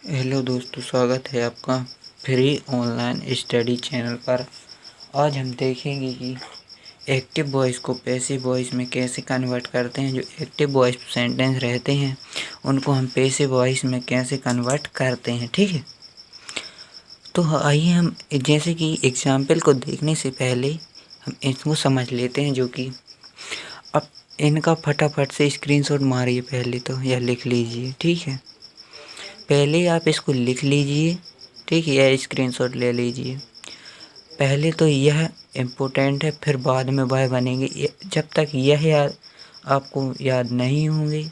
Hello दोस्तों, स्वागत है आपका फ्री ऑनलाइन स्टडी चैनल पर। आज हम देखेंगे कि एक्टिव वॉइस को पैसिव वॉइस में कैसे कन्वर्ट करते हैं। जो एक्टिव वॉइस सेंटेंस रहते हैं उनको हम पैसिव वॉइस में कैसे कन्वर्ट करते हैं। ठीक है, तो आइए हम जैसे कि एग्जाम्पल को देखने से पहले हम इसको समझ लेते हैं। जो कि अब इनका फटाफट से स्क्रीनशॉट मारिए पहले तो, या लिख लीजिए। ठीक है, पहले आप इसको लिख लीजिए। ठीक है, यह स्क्रीनशॉट ले लीजिए। पहले तो यह इम्पोर्टेंट है, फिर बाद में वह बनेंगे। जब तक यह याद आपको याद नहीं होंगे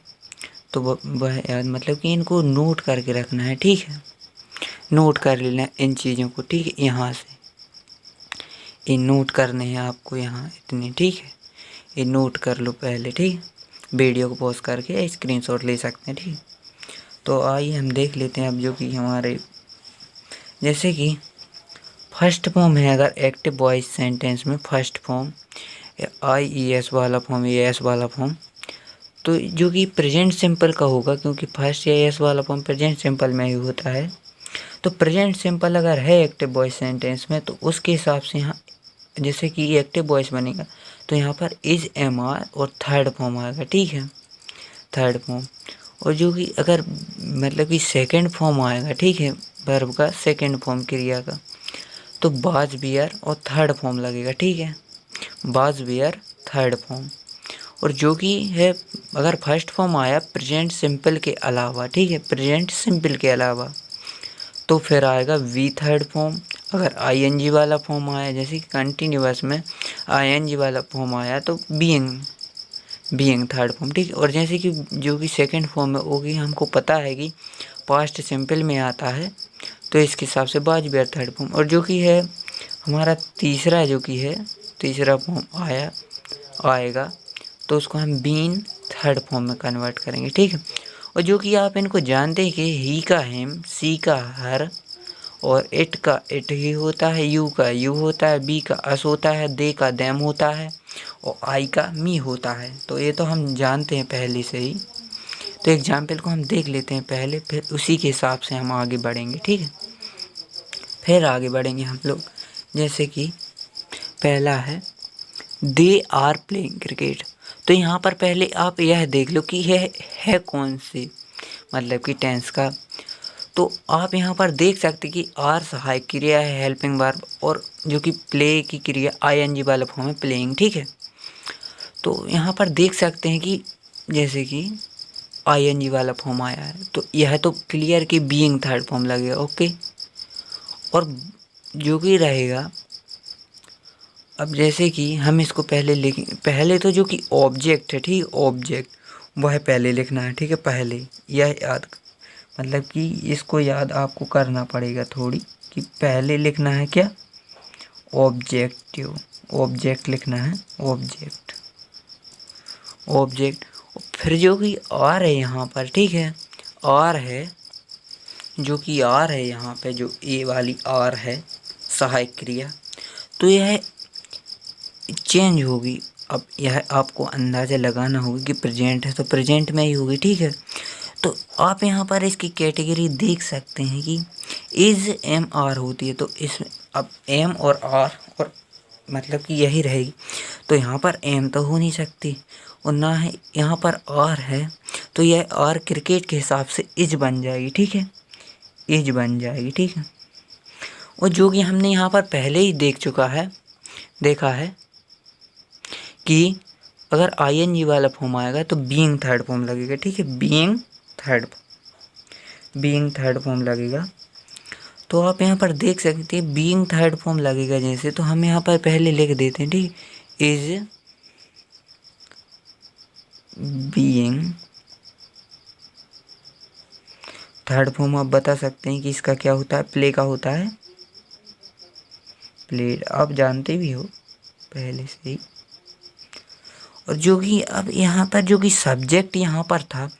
तो वह याद मतलब कि इनको नोट करके रखना है। ठीक है, नोट कर लेना इन चीज़ों को। ठीक है, यहाँ से ये नोट करने हैं आपको, यहाँ इतने। ठीक है, ये नोट कर लो पहले। ठीक है, वीडियो को पॉज करके स्क्रीनशॉट ले सकते हैं। ठीक है, तो आइए हम देख लेते हैं अब। जो कि हमारे जैसे कि फर्स्ट फॉर्म है, अगर एक्टिव वॉइस सेंटेंस में फर्स्ट फॉर्म IES वाला फॉर्म, ES वाला फॉर्म, तो जो कि प्रेजेंट सिंपल का होगा, क्योंकि फर्स्ट ES वाला फॉर्म प्रेजेंट सिंपल में ही होता है। तो प्रेजेंट सिंपल अगर है एक्टिव वॉइस सेंटेंस में, तो उसके हिसाब से यहाँ जैसे कि एक्टिव वॉइस बनेगा तो यहाँ पर इज MR और थर्ड फॉर्म आएगा। ठीक है, थर्ड फॉर्म। और जो कि अगर मतलब कि सेकंड फॉर्म आएगा, ठीक है, वर्ब का सेकंड फॉर्म क्रिया का, तो वाज वेयर और थर्ड फॉर्म लगेगा। ठीक है, वाज वेयर थर्ड फॉर्म। और जो कि है अगर फर्स्ट फॉर्म आया प्रेजेंट सिंपल के अलावा, ठीक है, प्रेजेंट सिंपल के अलावा, तो फिर आएगा वी थर्ड फॉर्म। अगर ING वाला फॉर्म आया, जैसे कि कंटिन्यूअस में ING वाला फॉर्म आया, तो बीइंग थर्ड फॉर्म। ठीक है, और जैसे कि जो कि सेकंड फॉर्म में होगी, हमको पता है कि पास्ट सिंपल में आता है, तो इसके हिसाब से वाज वेयर थर्ड फॉर्म। और जो कि है हमारा तीसरा, जो कि है तीसरा फॉर्म आएगा, तो उसको हम बीन थर्ड फॉर्म में कन्वर्ट करेंगे। ठीक है, और जो कि आप इनको जानते हैं कि ही का हिम, सी का हर, और इट का इट ही होता है, यू का यू होता है, बी का अस होता है, दे का देम होता है, और आई का मी होता है। तो ये तो हम जानते हैं पहले से ही। तो एग्जाम्पल को हम देख लेते हैं पहले, फिर उसी के हिसाब से हम आगे बढ़ेंगे। ठीक है, फिर आगे बढ़ेंगे हम लोग। जैसे कि पहला है दे आर प्लेइंग क्रिकेट। तो यहाँ पर पहले आप यह देख लो कि यह है कौन से मतलब कि टेंस का। तो आप यहाँ पर देख सकते कि आर सहायक क्रिया है, हेल्पिंग वर्ब, और जो कि प्ले की क्रिया ING वाला फॉर्म है, प्लेइंग। ठीक है, तो यहाँ पर देख सकते हैं कि जैसे कि ING वाला फॉर्म आया है, तो यह तो क्लियर कि बीइंग थर्ड फॉर्म लगेगा। ओके, और जो कि रहेगा अब, जैसे कि हम इसको पहले लिखें, पहले तो जो कि ऑब्जेक्ट है, ठीक, ऑब्जेक्ट वह पहले लिखना है। ठीक है, पहले यह याद मतलब कि इसको याद आपको करना पड़ेगा थोड़ी, कि पहले लिखना है क्या, ऑब्जेक्टिव, ऑब्जेक्ट लिखना है, ऑब्जेक्ट ऑब्जेक्ट। फिर जो कि आर है यहाँ पर, ठीक है, आर है, जो कि आर है यहाँ पे, जो ए वाली आर है सहायक क्रिया, तो यह चेंज होगी। अब यह आपको अंदाज़ा लगाना होगा कि प्रेजेंट है तो प्रेजेंट में ही होगी। ठीक है, तो आप यहाँ पर इसकी कैटेगरी देख सकते हैं कि इज MR होती है, तो इसमें अब M और R और मतलब कि यही रहेगी। तो यहाँ पर M तो हो नहीं सकती, और ना है यहाँ पर R है, तो यह R क्रिकेट के हिसाब से इज बन जाएगी। ठीक है, इज बन जाएगी। ठीक है, और जो कि हमने यहाँ पर पहले ही देखा है कि अगर ING वाला फॉर्म आएगा तो बीइंग थर्ड फॉर्म लगेगा। ठीक है, बीइंग थर्ड फॉर्म लगेगा। तो आप यहाँ पर देख सकते हैं बीइंग थर्ड फॉर्म लगेगा जैसे, तो हम यहाँ पर पहले लिख देते हैं। ठीक, इज बीइंग थर्ड फॉर्म। आप बता सकते हैं कि इसका क्या होता है, प्ले का होता है, प्लेड, आप जानते भी हो पहले से ही। और जो कि अब यहाँ पर जो कि सब्जेक्ट यहाँ पर था,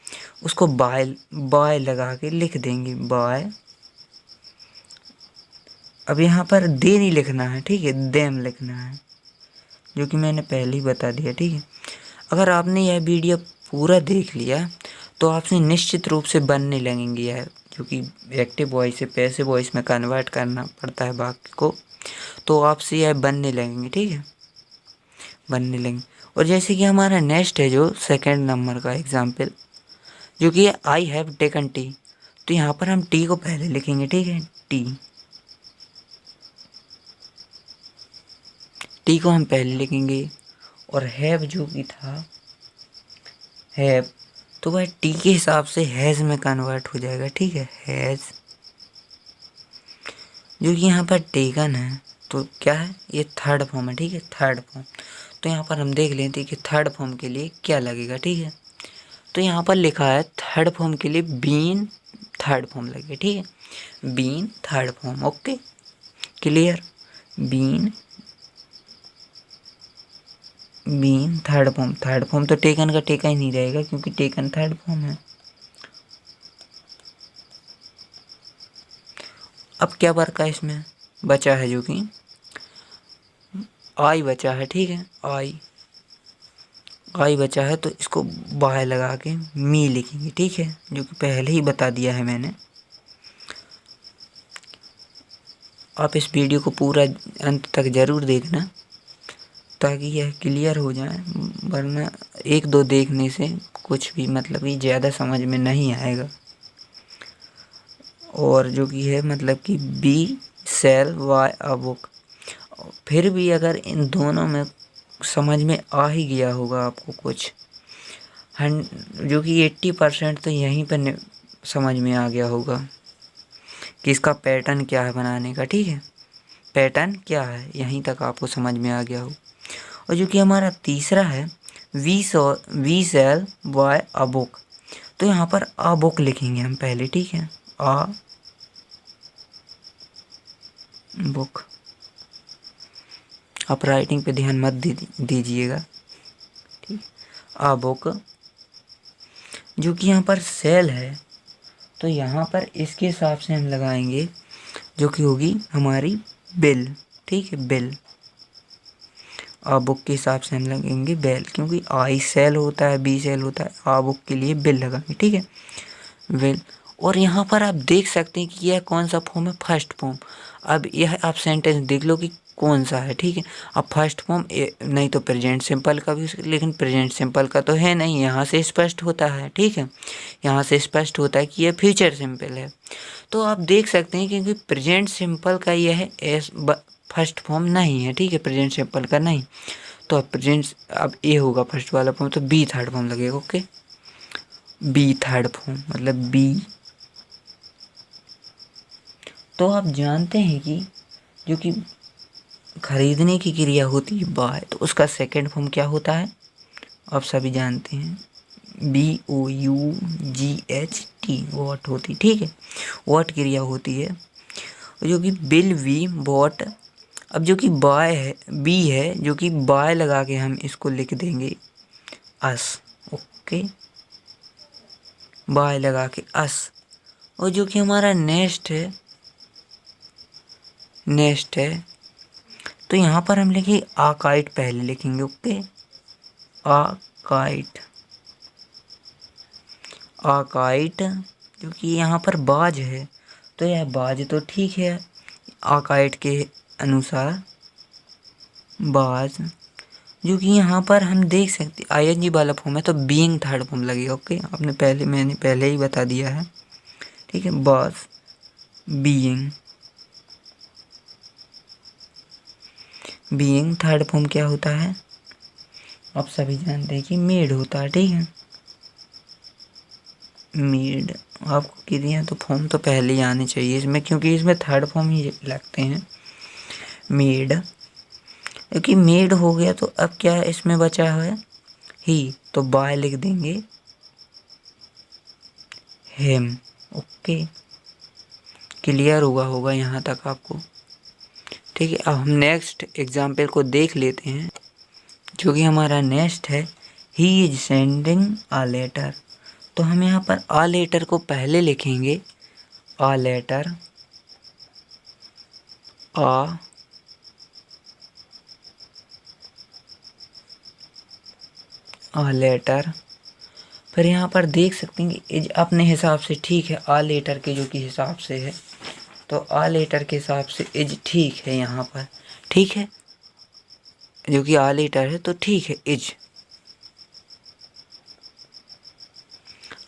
उसको बाय लगा के लिख देंगे, बाय। अब यहाँ पर दे नहीं लिखना है, ठीक है, देम लिखना है, जो कि मैंने पहले ही बता दिया। ठीक है, अगर आपने यह वीडियो पूरा देख लिया तो आपसे निश्चित रूप से बनने लगेंगे यह जो कि एक्टिव वॉइस से पैसिव वॉइस में कन्वर्ट करना पड़ता है वाक्य को, तो आपसे यह बनने लगेंगे। ठीक है, बनने लगेंगे। और जैसे कि हमारा नेक्स्ट है जो सेकंड नंबर का एग्जाम्पल, जो कि आई हैव टेकन टी। तो यहाँ पर हम टी को पहले लिखेंगे। ठीक है, टी को हम पहले लिखेंगे। और हैव जो कि था हैव, तो वह टी के हिसाब से हैज़ में कन्वर्ट हो जाएगा। ठीक है, हैज़। जो कि यहाँ पर टेकन है तो क्या है, ये थर्ड फॉर्म है। ठीक है, थर्ड फॉर्म। तो यहाँ पर हम देख लेते हैं कि थर्ड फॉर्म के लिए क्या लगेगा। ठीक है, तो यहाँ पर लिखा है थर्ड फॉर्म के लिए बीन थर्ड फॉर्म लगेगा। ठीक है, been third form. Okay, clear. Been third form. Third form तो टेकन का टेका ही नहीं रहेगा, क्योंकि टेकन थर्ड फॉर्म है। अब क्या वर्क है इसमें बचा है, जो कि आई बचा है। ठीक है, आई बचा है, तो इसको बाय लगा के मी लिखेंगे। ठीक है, जो कि पहले ही बता दिया है मैंने। आप इस वीडियो को पूरा अंत तक ज़रूर देखना, ताकि यह क्लियर हो जाए, वरना एक दो देखने से कुछ भी मतलब कि ज़्यादा समझ में नहीं आएगा। और जो कि है मतलब कि be sell by a book. फिर भी अगर इन दोनों में समझ में आ ही गया होगा आपको कुछ, जो कि 80% तो यहीं पर समझ में आ गया होगा कि इसका पैटर्न क्या है बनाने का। ठीक है, पैटर्न क्या है, यहीं तक आपको समझ में आ गया हो। और जो कि हमारा तीसरा है we sell by a book. तो यहाँ पर अ बुक लिखेंगे हम पहले। ठीक है, अ बुक। आप राइटिंग पे ध्यान मत दीजिएगा। ठीक, अ बुक। जो कि यहाँ पर सेल है, तो यहाँ पर इसके हिसाब से हम लगाएंगे, जो कि होगी हमारी बिल। ठीक है, बिल। आ बुक के हिसाब से हम लगेंगे बेल, क्योंकि आई सेल होता है, बी सेल होता है, आ बुक के लिए बिल लगाएंगे। ठीक है, बिल। और यहाँ पर आप देख सकते हैं कि यह कौन सा फॉर्म है, फर्स्ट फॉर्म। अब यह आप सेंटेंस देख लो कि कौन सा है। ठीक है, अब फर्स्ट फॉर्म नहीं तो प्रेजेंट सिंपल का भी, लेकिन प्रेजेंट सिंपल का तो है नहीं, यहाँ से स्पष्ट होता है। ठीक है, यहाँ से स्पष्ट होता है कि यह फ्यूचर सिंपल है। तो आप देख सकते हैं क्योंकि प्रेजेंट सिंपल का यह फर्स्ट फॉर्म नहीं है। ठीक है, प्रेजेंट सिंपल का नहीं, तो अब प्रेजेंट अब ए होगा फर्स्ट वाला फॉर्म, तो बी थर्ड फॉर्म लगेगा। ओके, बी थर्ड फॉर्म मतलब बी। तो आप जानते हैं कि जो कि खरीदने की क्रिया होती है बाय, तो उसका सेकंड फॉर्म क्या होता है, आप सभी जानते हैं, BOUGHT वॉट होती। ठीक है, वॉट क्रिया होती है। जो कि बिल वी बॉट। अब जो कि बाय है, बी है, जो कि बाय लगा के हम इसको लिख देंगे अस। ओके, बाय लगा के अस। और जो कि हमारा नेक्स्ट है, तो यहाँ पर हम लिखेंगे आ काइट पहले लिखेंगे। ओके, आ काइट। जो कि यहाँ पर बाज है, तो यह बाज तो ठीक है आकाइट के अनुसार, बाज। जो कि यहाँ पर हम देख सकते ING वाला फॉर्म है, तो बीइंग थर्ड फॉर्म लगेगा। ओके, मैंने पहले ही बता दिया है। ठीक है, बाज, बीइंग थर्ड फॉर्म क्या होता है, आप सभी जानते हैं कि मेड होता है। ठीक है, मेड। आपको क्रिया तो फॉर्म तो पहले ही आने चाहिए इसमें, क्योंकि इसमें थर्ड फॉर्म ही लगते हैं, मेड। क्योंकि मेड हो गया, तो अब क्या है इसमें बचा है ही, तो बाय लिख देंगे हेम। ओके, क्लियर हुआ होगा यहाँ तक आपको। ठीक है, अब हम नेक्स्ट एग्जाम्पल को देख लेते हैं, जो कि हमारा नेक्स्ट है he is sending a letter. तो हम यहाँ पर आ लेटर को पहले लिखेंगे, आ लेटर, आ लेटर। फिर यहाँ पर देख सकते हैं कि इज अपने हिसाब से ठीक है, आ लेटर के जो कि हिसाब से है, तो आ लेटर के हिसाब से इज ठीक है यहाँ पर, ठीक है, जो कि आ लेटर है तो ठीक है इज।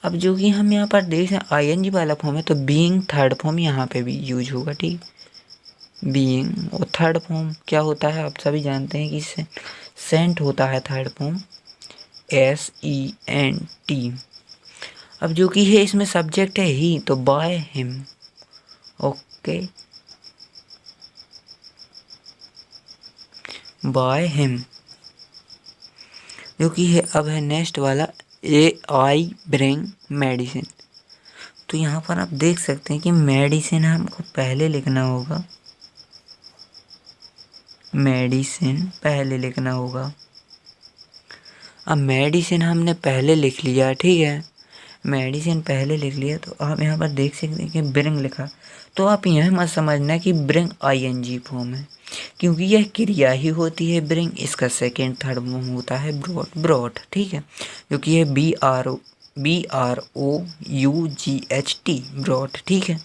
अब जो कि हम यहाँ पर देख रहे हैं आईएनजी वाला फॉर्म है, तो बीइंग थर्ड फॉर्म यहाँ पे भी यूज होगा, ठीक। बीइंग और थर्ड फॉर्म क्या होता है, आप सभी जानते हैं कि सेंट होता है थर्ड फॉर्म, SENT। अब जो कि है इसमें सब्जेक्ट है ही, तो by him, okay, by him. जो कि है अब है नेक्स्ट वाला, आई ब्रिंग मेडिसिन। तो यहाँ पर आप देख सकते हैं कि मेडिसिन हमको पहले लिखना होगा, मेडिसिन पहले लिखना होगा। अब मेडिसिन हमने पहले लिख लिया, ठीक है, मेडिसिन पहले लिख लिया, तो आप यहाँ पर देख सकते हैं कि ब्रिंग लिखा, तो आप यह मत समझना कि ब्रिंग ING फॉर्म है, क्योंकि यह क्रिया ही होती है ब्रिंग, इसका सेकेंड थर्ड फॉर्म होता है ब्रॉट, ब्रॉट, ठीक है, जो कि है BROUGHT, ब्रॉट, ठीक है।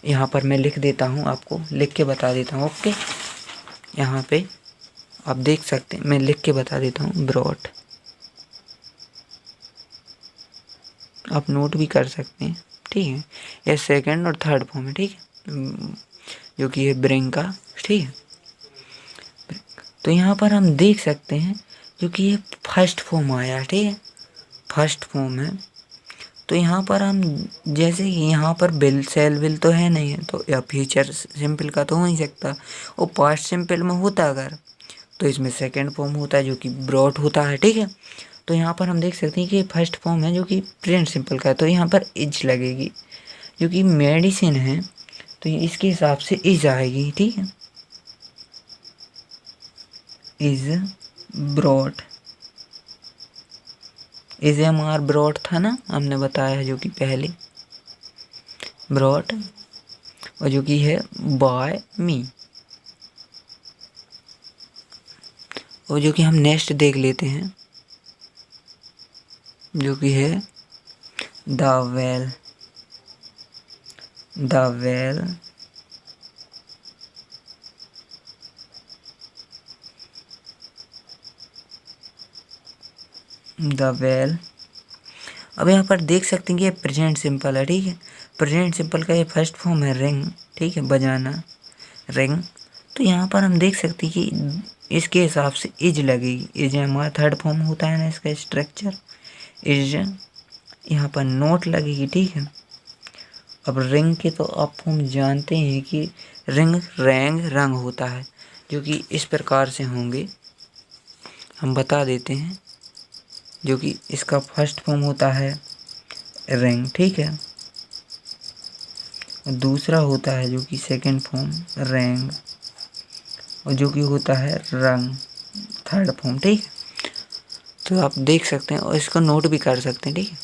यहाँ पर मैं लिख देता हूँ, आपको लिख के बता देता हूँ, ओके। यहाँ पे आप देख सकते हैं, मैं लिख के बता देता हूँ, ब्रॉट, आप नोट भी कर सकते हैं, ठीक है। यह सेकंड और थर्ड फॉर्म है, ठीक है, जो कि है ब्रिंग का, ठीक है। तो यहाँ पर हम देख सकते हैं जो कि ये फर्स्ट फॉर्म आया, ठीक है, फर्स्ट फॉर्म है। तो यहाँ पर हम जैसे कि यहाँ पर बिल सेल बिल तो है नहीं है, तो या फ्यूचर सिंपल का तो हो नहीं सकता, और पास्ट सिंपल में होता अगर, तो इसमें सेकंड फॉर्म होता है जो कि ब्रॉट होता है, ठीक है। तो यहाँ पर हम देख सकते हैं कि फर्स्ट फॉर्म है जो कि प्रेजेंट सिंपल का है, तो यहाँ पर इज लगेगी, जो कि मेडिसिन है तो इसके हिसाब से इज आएगी, ठीक है, is brought, is MR brought था ना, हमने बताया जो कि पहले ब्रॉट, और जो कि है बाय मी, और जो कि हम नेक्स्ट देख लेते हैं जो कि है the well, the well, the well. अब यहाँ पर देख सकते हैं कि ये प्रेजेंट सिंपल है, ठीक है, प्रेजेंट सिंपल का ये फर्स्ट फॉर्म है रिंग, ठीक है, बजाना, रिंग। तो यहाँ पर हम देख सकते हैं कि इसके हिसाब से इज लगेगी, इज हमारा थर्ड फॉर्म होता है ना इसका स्ट्रक्चर, इज, यहाँ पर नोट लगेगी, ठीक है। अब रिंग के तो आप हम जानते हैं कि रिंग रैंग रंग होता है, जो कि इस प्रकार से होंगे, हम बता देते हैं, जो कि इसका फर्स्ट फॉर्म होता है रिंग, ठीक है, और दूसरा होता है जो कि सेकंड फॉर्म रैंग, और जो कि होता है रंग, थर्ड फॉर्म, ठीक है। तो आप देख सकते हैं और इसको नोट भी कर सकते हैं, ठीक है।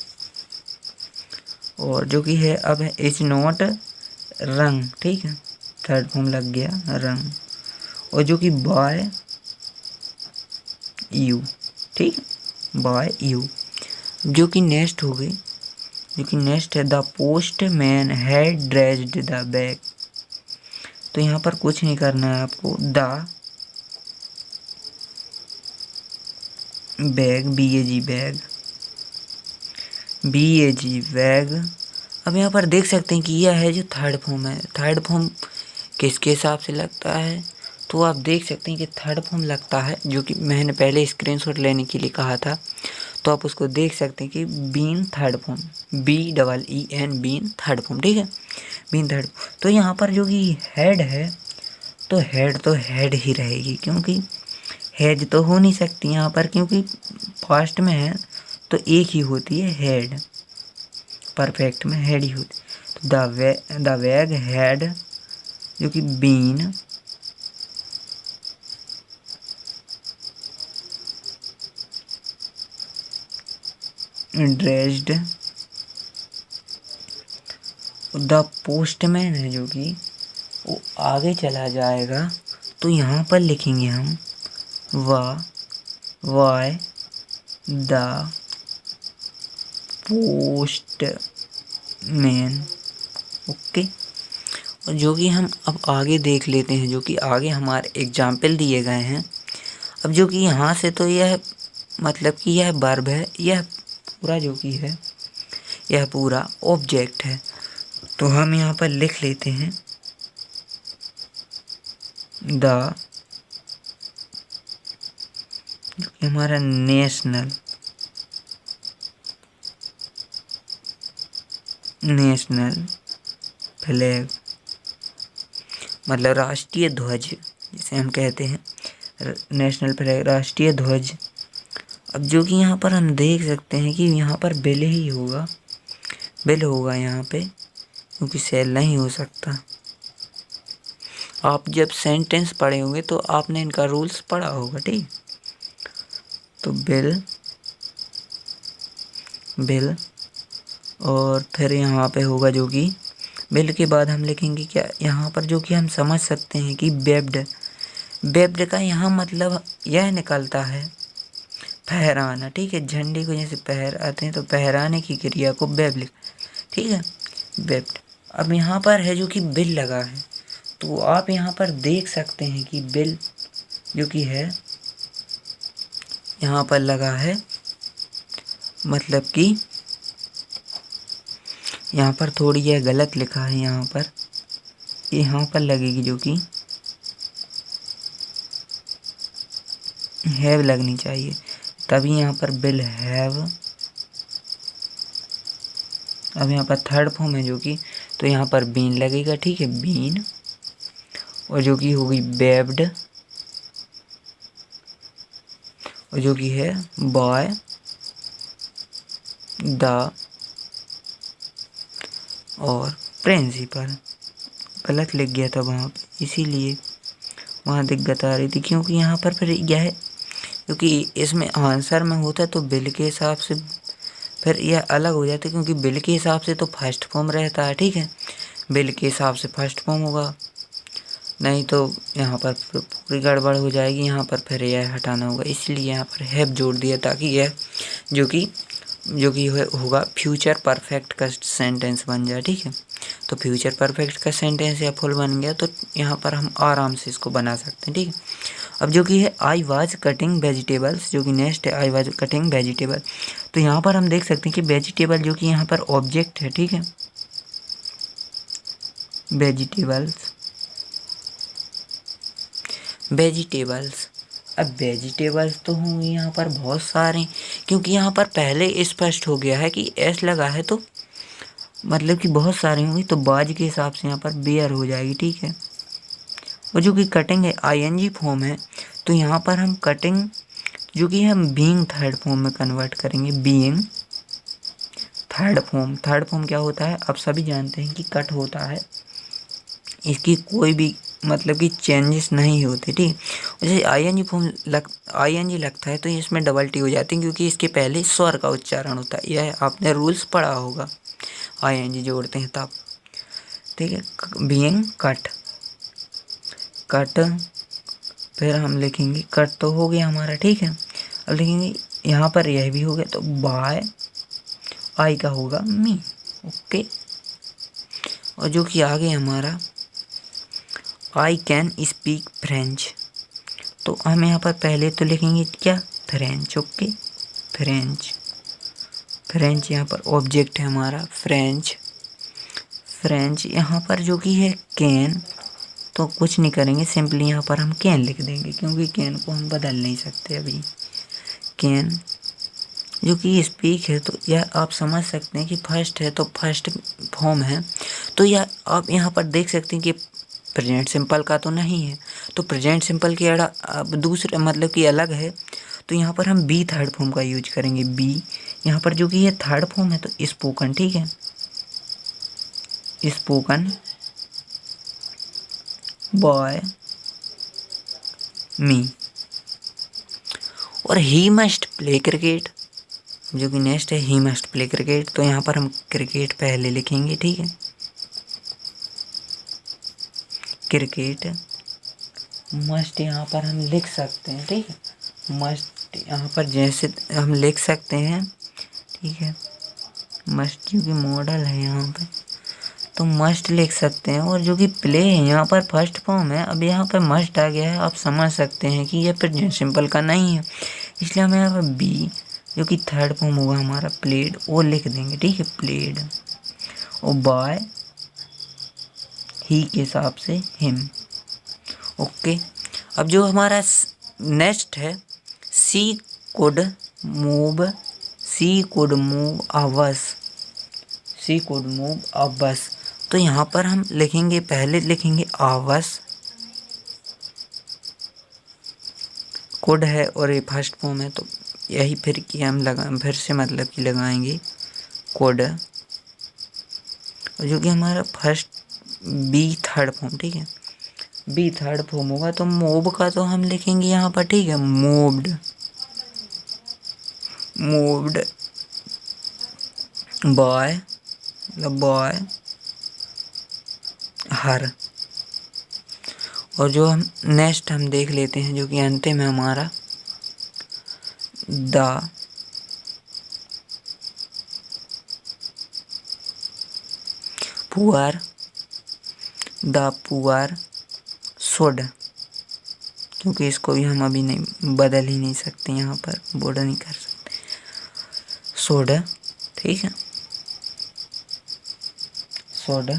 और जो कि है अब है इज नॉट रंग, ठीक है, थर्ड फॉर्म लग गया रंग, और जो कि बाय यू, ठीक है, बाय यू। जो कि नेक्स्ट हो गई, जो कि नेक्स्ट है the post man had dressed the bag. तो यहाँ पर कुछ नहीं करना है आपको, the bag, BAG bag, BAG bag. अब यहाँ पर देख सकते हैं कि यह है जो थर्ड फॉर्म है, थर्ड फॉर्म किसके हिसाब से लगता है, तो आप देख सकते हैं कि थर्ड फॉर्म लगता है, जो कि मैंने पहले स्क्रीनशॉट लेने के लिए कहा था, तो आप उसको देख सकते हैं कि been third form, BEEN, been third form, ठीक है, बीन थर्ड। तो यहाँ पर जो कि हेड है, तो हेड ही रहेगी, क्योंकि हेड तो हो नहीं सकती यहाँ पर, क्योंकि फास्ट में है तो एक ही होती है हेड, परफेक्ट में हेड ही होती। तो द बैग हेड, जो कि बीन ड्रेस्ड, द पोस्टमैन है जो कि वो आगे चला जाएगा, तो यहाँ पर लिखेंगे हम वाई द पोस्टमैन। ओके, और जो कि हम अब आगे देख लेते हैं, जो कि आगे हमारे एग्जाम्पल दिए गए हैं। अब जो कि यहाँ से तो यह मतलब कि यह वर्ब है, यह पूरा जो कि है यह पूरा ऑब्जेक्ट है। तो हम यहाँ पर लिख लेते हैं द, जो कि हमारा नेशनल फ्लैग मतलब राष्ट्रीय ध्वज जिसे हम कहते हैं, नेशनल फ्लैग राष्ट्रीय ध्वज। अब जो कि यहाँ पर हम देख सकते हैं कि यहाँ पर बिल ही होगा, बिल होगा यहाँ पे, क्योंकि सेल नहीं हो सकता। आप जब सेंटेंस पढ़े होंगे तो आपने इनका रूल्स पढ़ा होगा, ठीक। तो बिल और फिर यहाँ पे होगा जो कि बिल के बाद हम लिखेंगे क्या, यहाँ पर जो कि हम समझ सकते हैं कि वेब्ड का यहाँ मतलब यह निकलता है फहराना, ठीक है। झंडे को जैसे फहराते हैं तो फहराने की क्रिया को वेब लिख, ठीक है, वेब्ड। अब यहाँ पर है जो कि बिल लगा है, तो आप यहाँ पर देख सकते हैं कि बिल जो कि है यहाँ पर लगा है, मतलब कि यहाँ पर थोड़ी यह गलत लिखा है, यहाँ पर लगेगी जो कि हैव लगनी चाहिए, तभी यहाँ पर बिल हैव। अब यहाँ पर थर्ड फॉर्म है जो कि, तो यहाँ पर बीन लगेगा, ठीक है, बीन। और जो कि होगी वेब्ड, और जो कि है बाय द और प्रिंसिपल। गलत लिख गया था वहाँ पे, इसीलिए वहाँ दिक्कत आ रही थी, क्योंकि यहाँ पर फिर यह है, क्योंकि इसमें आंसर में होता है तो बिल के हिसाब से फिर यह अलग हो जाता है, क्योंकि बिल के हिसाब से तो फर्स्ट फॉर्म रहता है, ठीक है, बिल के हिसाब से फर्स्ट फॉर्म होगा, नहीं तो यहाँ पर पूरी गड़बड़ हो जाएगी। यहाँ पर फिर यह हटाना होगा, इसलिए यहाँ पर हैव जोड़ दिया, ताकि यह जो कि होगा फ्यूचर परफेक्ट का सेंटेंस बन जाए, ठीक है। तो फ्यूचर परफेक्ट का सेंटेंस या फुल बन गया, तो यहाँ पर हम आराम से इसको बना सकते हैं, ठीक है। अब जो कि है आई वाज कटिंग वेजिटेबल्स, जो कि नेक्स्ट है आई वाज कटिंग वेजिटेबल। तो यहाँ पर हम देख सकते हैं कि वेजिटेबल जो कि यहाँ पर ऑब्जेक्ट है, ठीक है, वेजिटेबल्स। अब वेजिटेबल्स तो होंगे यहाँ पर बहुत सारे, क्योंकि यहाँ पर पहले स्पष्ट हो गया है कि एस लगा है, तो मतलब कि बहुत सारे होंगे, तो बाज के हिसाब से यहाँ पर बेयर हो जाएगी, ठीक है। और जो कि कटिंग है आईएनजी फॉर्म है, तो यहाँ पर हम कटिंग जो कि हम बीइंग थर्ड फॉर्म में कन्वर्ट करेंगे, बीइंग थर्ड फॉर्म क्या होता है, आप सभी जानते हैं कि कट होता है, इसकी कोई भी मतलब कि चेंजेस नहीं होते, ठीक। जैसे आईएनजी लगता है तो इसमें डबल टी हो जाती है, क्योंकि इसके पहले स्वर का उच्चारण होता है, यह आपने रूल्स पढ़ा होगा, आईएनजी जोड़ते हैं तब, ठीक है। बीइंग कट, फिर हम लिखेंगे कट तो हो गया हमारा, ठीक है। अब लिखेंगे यहाँ पर यह भी हो गया, तो बाय आई का होगा मी, ओके। और जो कि आगे हमारा आई कैन स्पीक फ्रेंच, तो हम यहाँ पर पहले तो लिखेंगे क्या, फ्रेंच, ओके, फ्रेंच यहाँ पर ऑब्जेक्ट है हमारा, फ्रेंच यहाँ पर जो कि है कैन, तो कुछ नहीं करेंगे, सिंपली यहाँ पर हम कैन लिख देंगे, क्योंकि कैन को हम बदल नहीं सकते अभी। कैन जो कि स्पीक है, तो यह आप समझ सकते हैं कि फर्स्ट है तो फर्स्ट फॉर्म है, तो यह आप यहाँ पर देख सकते हैं कि प्रेजेंट सिंपल का तो नहीं है, तो प्रेजेंट सिंपल की अब दूसरे मतलब कि अलग है, तो यहाँ पर हम बी थर्ड फॉर्म का यूज करेंगे, बी यहाँ पर जो कि ये थर्ड फॉर्म है, तो स्पोकन, ठीक है, स्पोकन बाय मी। और ही मस्ट प्ले क्रिकेट, जो कि नेक्स्ट है ही मस्ट प्ले क्रिकेट, तो यहाँ पर हम क्रिकेट पहले लिखेंगे, ठीक है, क्रिकेट। मस्ट यहाँ पर हम लिख सकते हैं, ठीक है, मस्ट यहाँ पर जैसे हम लिख सकते हैं, ठीक है, मस्ट जो कि मॉडल है यहाँ पे तो मस्ट लिख सकते हैं, और जो कि प्ले है यहाँ पर फर्स्ट फॉर्म है। अब यहाँ पर मस्ट आ गया है, आप समझ सकते हैं कि ये प्रेजेंट सिंपल का नहीं है, इसलिए हम यहाँ पर बी जो कि थर्ड फॉर्म होगा हमारा प्लेड वो लिख देंगे। ठीक है, प्लेड, और बाय ही के हिसाब से हिम। ओके, अब जो हमारा नेक्स्ट है सी कुड मूव अवस। तो यहाँ पर हम लिखेंगे, पहले लिखेंगे अवस, कुड है और ये फर्स्ट फॉर्म है तो यही फिर कि हम फिर से मतलब कि लगाएंगे कुड, जो कि हमारा फर्स्ट बी थर्ड फॉर्म। ठीक है, बी थर्ड फॉर्म होगा तो मूव का तो हम लिखेंगे यहाँ पर। ठीक है, मूव्ड बाय, मतलब बाय हर। और जो हम नेक्स्ट हम देख लेते हैं जो कि अंतिम है हमारा द पुअर शुड, क्योंकि इसको भी हम अभी नहीं बदल ही नहीं सकते, यहाँ पर बोर्ड नहीं कर सकते, शुड। ठीक है, शुड।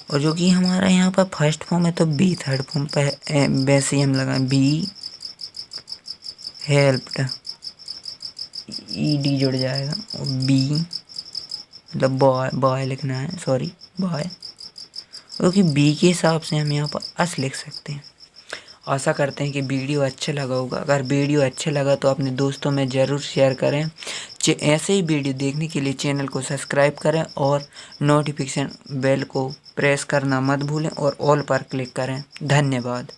और जो कि हमारा यहाँ पर फर्स्ट फॉर्म है तो बी थर्ड फॉर्म पे वैसे ही हम लगाएं बी हेल्प्ड, ईडी जुड़ जाएगा, और बी मतलब बॉय लिखना है, सॉरी बॉय, क्योंकि बी के हिसाब से हम यहाँ पर अस लिख सकते हैं। आशा करते हैं कि वीडियो अच्छा लगा होगा। अगर वीडियो अच्छा लगा तो अपने दोस्तों में ज़रूर शेयर करें। ऐसे ही वीडियो देखने के लिए चैनल को सब्सक्राइब करें और नोटिफिकेशन बेल को प्रेस करना मत भूलें और ऑल पर क्लिक करें। धन्यवाद।